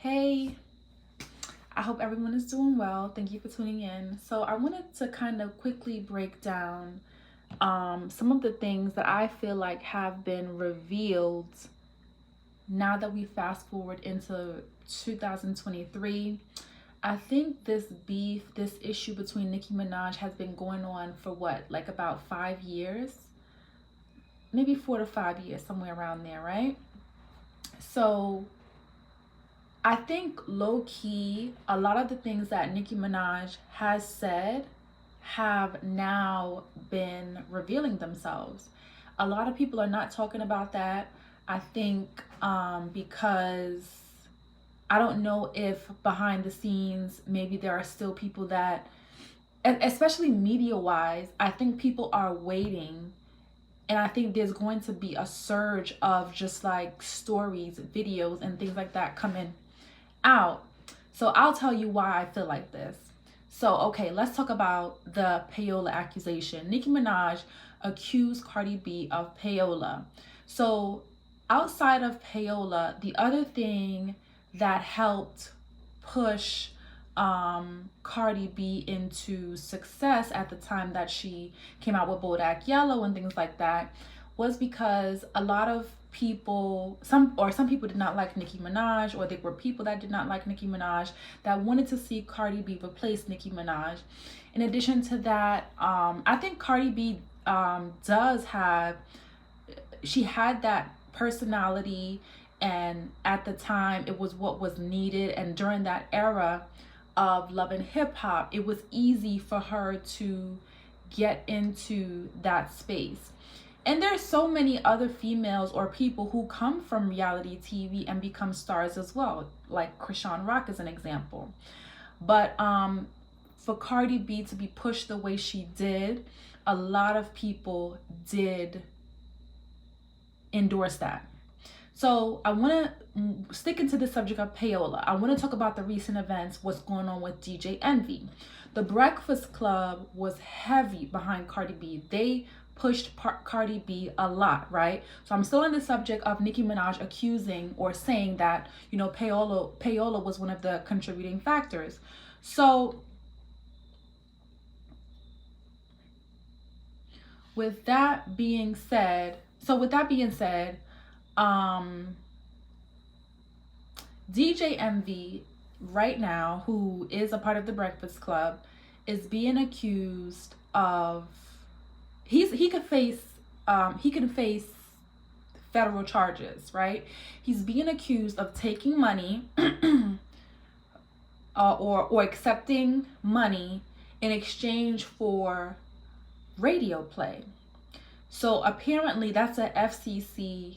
Hey, I hope everyone is doing well. Thank you for tuning in. So, I wanted to kind of quickly break down some of the things that I feel like have been revealed now that we fast forward into 2023. I think this issue between Nicki Minaj has been going on for what, like about 5 years? Maybe 4 to 5 years, somewhere around there, right? So, I think low key, a lot of the things that Nicki Minaj has said have now been revealing themselves. A lot of people are not talking about that. I think because I don't know if behind the scenes, maybe there are still people that, especially media wise, I think people are waiting. And I think there's going to be a surge of just like stories, videos, and things like that coming out. So I'll tell you why I feel like this. So, okay, let's talk about the payola accusation. Nicki Minaj accused Cardi B of payola. So, outside of payola, the other thing that helped push Cardi B into success at the time that she came out with Bodak Yellow and things like that was because a lot of people, some people did not like Nicki Minaj, or there were people that did not like Nicki Minaj that wanted to see Cardi B replace Nicki Minaj. In addition to that, I think Cardi B she had that personality, and at the time it was what was needed, and during that era of love and hip hop, it was easy for her to get into that space. And there's so many other females or people who come from reality TV and become stars as well, like Krishan Rock is an example. But for Cardi B to be pushed the way she did, a lot of people did endorse that. So I want to stick into the subject of payola. I want to talk about the recent events, what's going on with DJ Envy. The Breakfast Club was heavy behind Cardi B. They pushed Cardi B a lot, right? So I'm still on the subject of Nicki Minaj accusing or saying that, payola was one of the contributing factors. So with that being said, DJ Envy right now, who is a part of the Breakfast Club, is being accused of he could face federal charges, right? He's being accused of taking money or accepting money in exchange for radio play. So apparently that's a FCC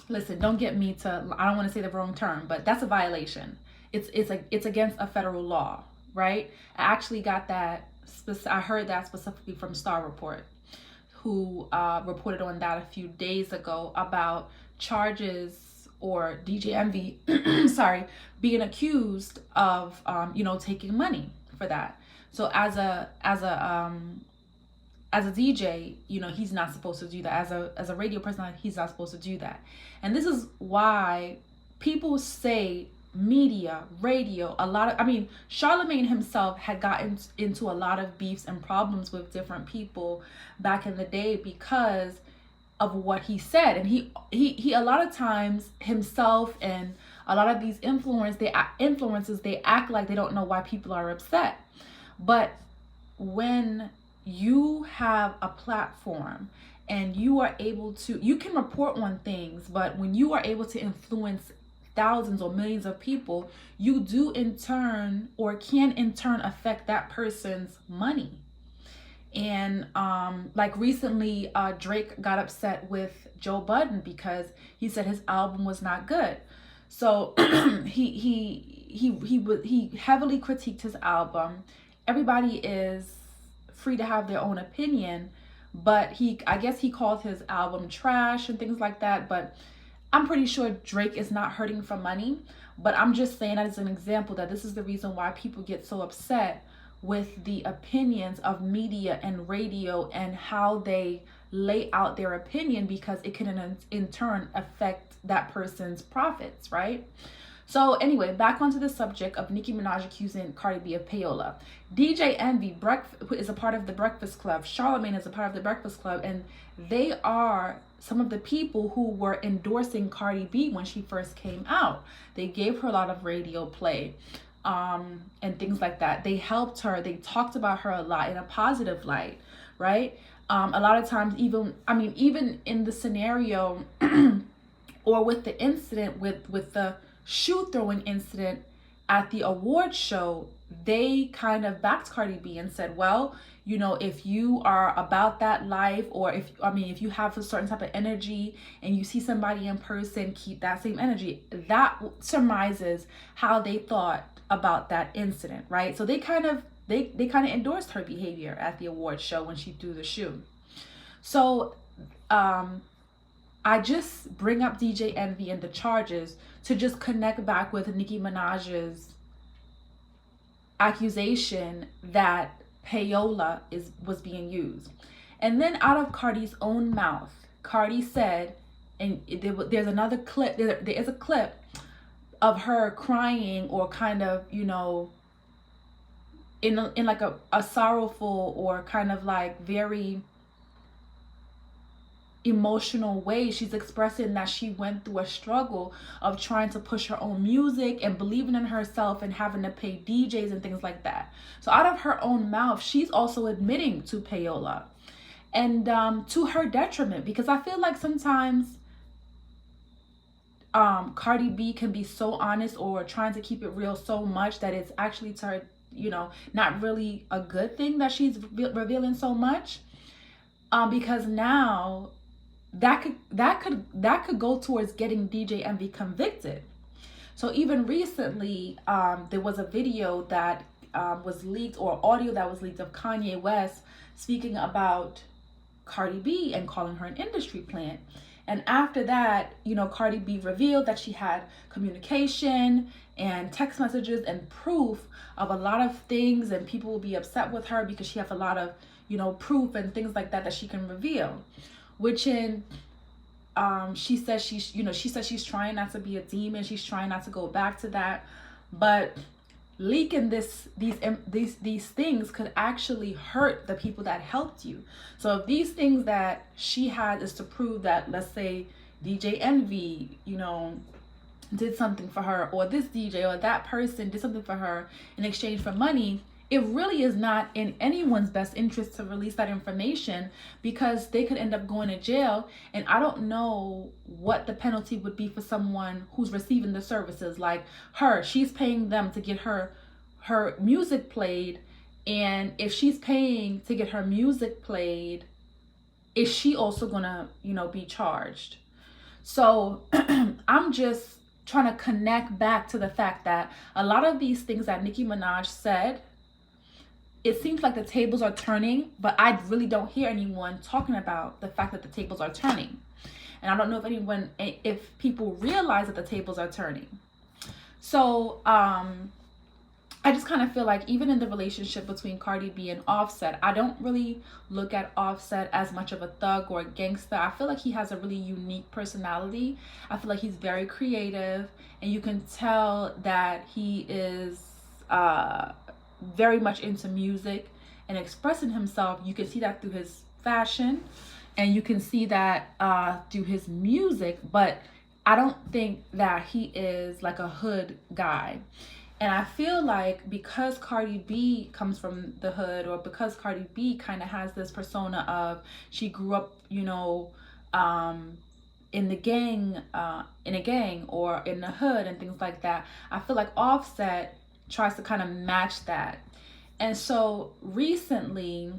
listen, don't get me to, I don't want to say the wrong term, but that's a violation. It's against a federal law, right? I actually got that I heard that specifically from Star Report, who reported on that a few days ago about charges or DJ Envy being accused of taking money for that. So as a DJ, he's not supposed to do that. As a radio personality, he's not supposed to do that. And this is why people say media, radio, Charlemagne himself had gotten into a lot of beefs and problems with different people back in the day because of what he said. And he a lot of times himself and a lot of these influencers, they act like they don't know why people are upset. But when you have a platform and you are able to, you can report on things, but when you are able to influence thousands or millions of people, you do in turn, or can in turn, affect that person's money. And like recently, Drake got upset with Joe Budden because he said his album was not good. So he heavily critiqued his album. Everybody is free to have their own opinion, but I guess he called his album trash and things like that. But I'm pretty sure Drake is not hurting for money, but I'm just saying as an example that this is the reason why people get so upset with the opinions of media and radio and how they lay out their opinion because it can in turn affect that person's profits, right? So anyway, back onto the subject of Nicki Minaj accusing Cardi B of payola. DJ Envy is a part of the Breakfast Club. Charlamagne is a part of the Breakfast Club, and they are some of the people who were endorsing Cardi B when she first came out. They gave her a lot of radio play, and things like that. They helped her. They talked about her a lot in a positive light, right? A lot of times, even in the scenario or with the incident with the shoe throwing incident at the award show, they kind of backed Cardi B and said, well, you know, if you are about that life, or if you have a certain type of energy and you see somebody in person, keep that same energy. That surmises how they thought about that incident, right? So they kind of endorsed her behavior at the award show when she threw the shoe. So I just bring up DJ Envy and the charges to just connect back with Nicki Minaj's accusation that payola was being used. And then out of Cardi's own mouth, Cardi said, and there's another clip, there is a clip of her crying, or kind of, you know, in like a sorrowful or kind of like very emotional way. She's expressing that she went through a struggle of trying to push her own music and believing in herself and having to pay DJs and things like that. So out of her own mouth, she's also admitting to payola, and to her detriment, because I feel like sometimes Cardi B can be so honest or trying to keep it real so much that it's actually to her, you know, not really a good thing that she's revealing so much, because now that could go towards getting DJ Envy convicted. So even recently, there was a video that was leaked, or audio that was leaked, of Kanye West speaking about Cardi B and calling her an industry plant. And after that, you know, Cardi B revealed that she had communication and text messages and proof of a lot of things, and people will be upset with her because she has a lot of, you know, proof and things like that she can reveal. Which she says she's trying not to be a demon. She's trying not to go back to that, but leaking these things could actually hurt the people that helped you. So if these things that she had is to prove that, let's say, DJ Envy, you know, did something for her, or this DJ or that person did something for her in exchange for money, it really is not in anyone's best interest to release that information, because they could end up going to jail. And I don't know what the penalty would be for someone who's receiving the services. Like her, she's paying them to get her music played. And if she's paying to get her music played, is she also gonna, you know, be charged? So I'm just trying to connect back to the fact that a lot of these things that Nicki Minaj said, it seems like the tables are turning, but I really don't hear anyone talking about the fact that the tables are turning. And I don't know if people realize that the tables are turning. So I just kind of feel like even in the relationship between Cardi B and Offset, I don't really look at Offset as much of a thug or a gangster. I feel like he has a really unique personality. I feel like he's very creative, and you can tell that he is very much into music and expressing himself. You can see that through his fashion, and you can see that through his music, but I don't think that he is like a hood guy. And I feel like because Cardi B comes from the hood, or because Cardi B kind of has this persona of she grew up, you know, in a gang or in the hood and things like that, I feel like Offset tries to kind of match that. And so recently,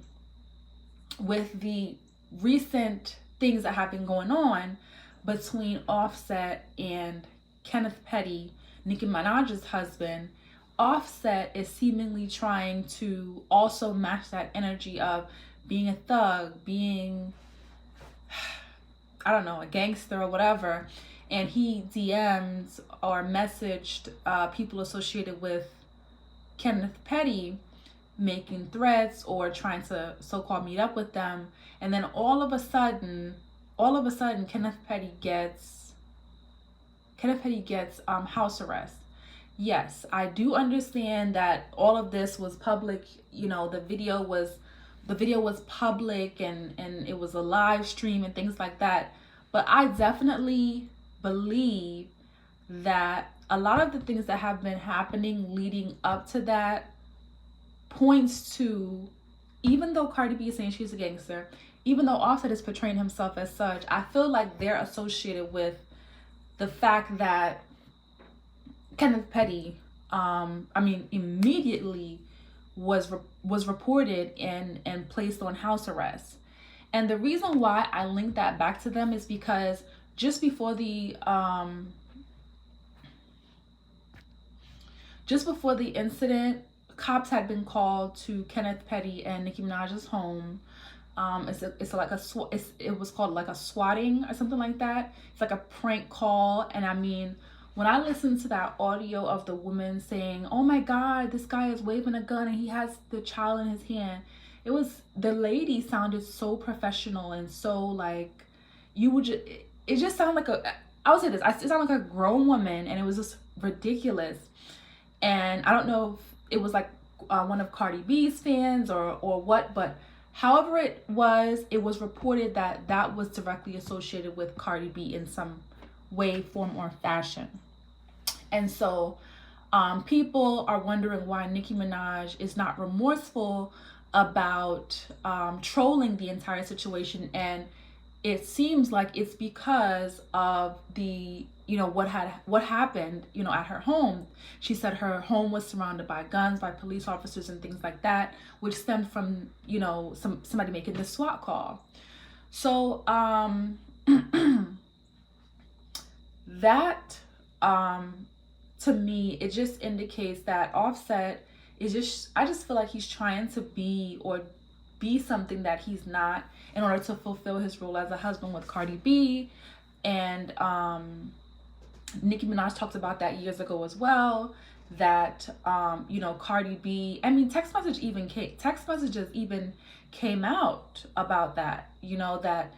with the recent things that have been going on between Offset and Kenneth Petty, Nicki Minaj's husband, Offset is seemingly trying to also match that energy of being a thug, being, I don't know, a gangster or whatever. And he DM'd or messaged people associated with Kenneth Petty making threats or trying to so-called meet up with them, and then all of a sudden Kenneth Petty gets house arrest. Yes, I do understand that all of this was public. The video was public, and it was a live stream and things like that. But I definitely believe that a lot of the things that have been happening leading up to that points to, even though Cardi B is saying she's a gangster, even though Offset is portraying himself as such, I feel like they're associated with the fact that Kenneth Petty, immediately was reported and placed on house arrest. And the reason why I link that back to them is because just before the incident, cops had been called to Kenneth Petty and Nicki Minaj's home. It was called like a swatting or something like that. It's like a prank call. And I mean, when I listened to that audio of the woman saying, "Oh my God, this guy is waving a gun and he has the child in his hand," the lady sounded so professional and so like, it just sounded like I would say this, it sounded like a grown woman, and it was just ridiculous. And I don't know if it was like one of Cardi B's fans or what, but however it was reported that that was directly associated with Cardi B in some way, form, or fashion. And so people are wondering why Nicki Minaj is not remorseful about trolling the entire situation. And it seems like it's because of the, what happened, at her home. She said her home was surrounded by guns, by police officers and things like that, which stemmed from, somebody making this SWAT call. So that to me, it just indicates that Offset I just feel like he's trying to be something that he's not, in order to fulfill his role as a husband with Cardi B. And Nicki Minaj talked about that years ago as well, that Cardi B, text messages even came out about that, that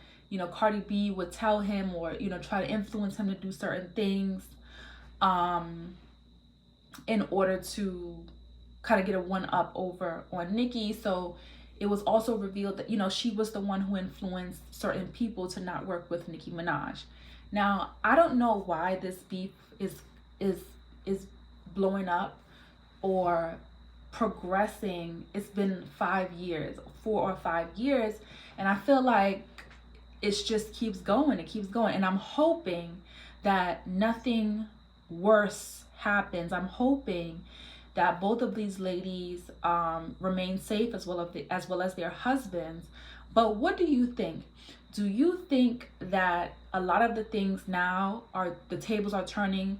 Cardi B would tell him or try to influence him to do certain things in order to kind of get a one up over on Nicki. So it was also revealed that she was the one who influenced certain people to not work with Nicki Minaj. Now, I don't know why this beef is blowing up or progressing. It's been 4 or 5 years, and I feel like it just keeps going. And I'm hoping that nothing worse happens. I'm hoping that both of these ladies remain safe, as well as their husbands. But what do you think? Do you think that a lot of the things now the tables are turning?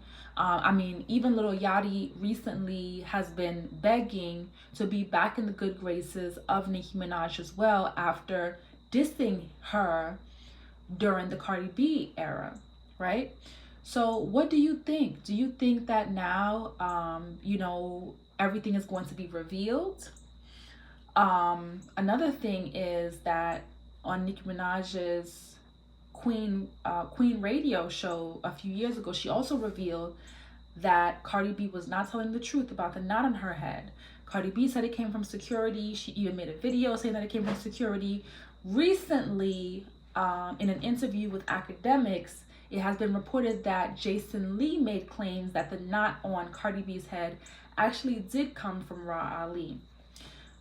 Even Lil Yachty recently has been begging to be back in the good graces of Nicki Minaj as well, after dissing her during the Cardi B era, right? So what do you think? Do you think that now, everything is going to be revealed? Another thing is that on Nicki Minaj's Queen radio show a few years ago, she also revealed that Cardi B was not telling the truth about the knot on her head. Cardi B said it came from security. She even made a video saying that it came from security. Recently, in an interview with academics, it has been reported that Jason Lee made claims that the knot on Cardi B's head actually did come from Ra Ali.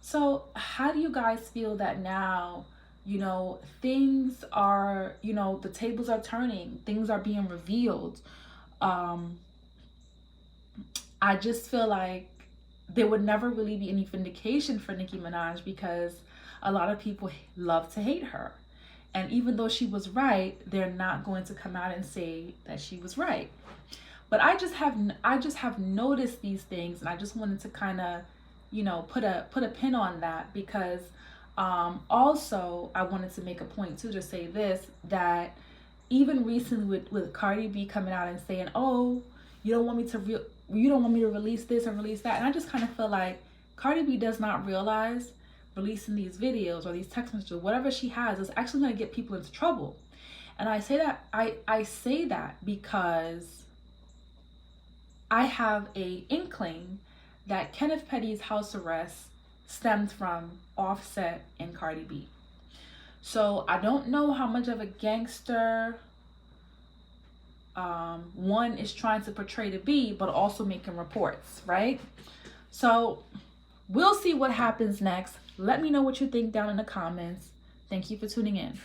So how do you guys feel that now, things are, the tables are turning, things are being revealed? I just feel like there would never really be any vindication for Nicki Minaj, because a lot of people love to hate her. And even though she was right, they're not going to come out and say that she was right. But I just have noticed these things, and I just wanted to kind of, put a pin on that, because also I wanted to make a point too, to say this, that even recently with Cardi B coming out and saying, "Oh, you don't want me to release this or release that," and I just kind of feel like, Cardi B does not realize releasing these videos or these text messages, whatever she has, is actually going to get people into trouble. And I say that I say that because I have a inkling that Kenneth Petty's house arrest stemmed from Offset and Cardi B. So I don't know how much of a gangster one is trying to portray to be, but also making reports, right? So we'll see what happens next. Let me know what you think down in the comments. Thank you for tuning in.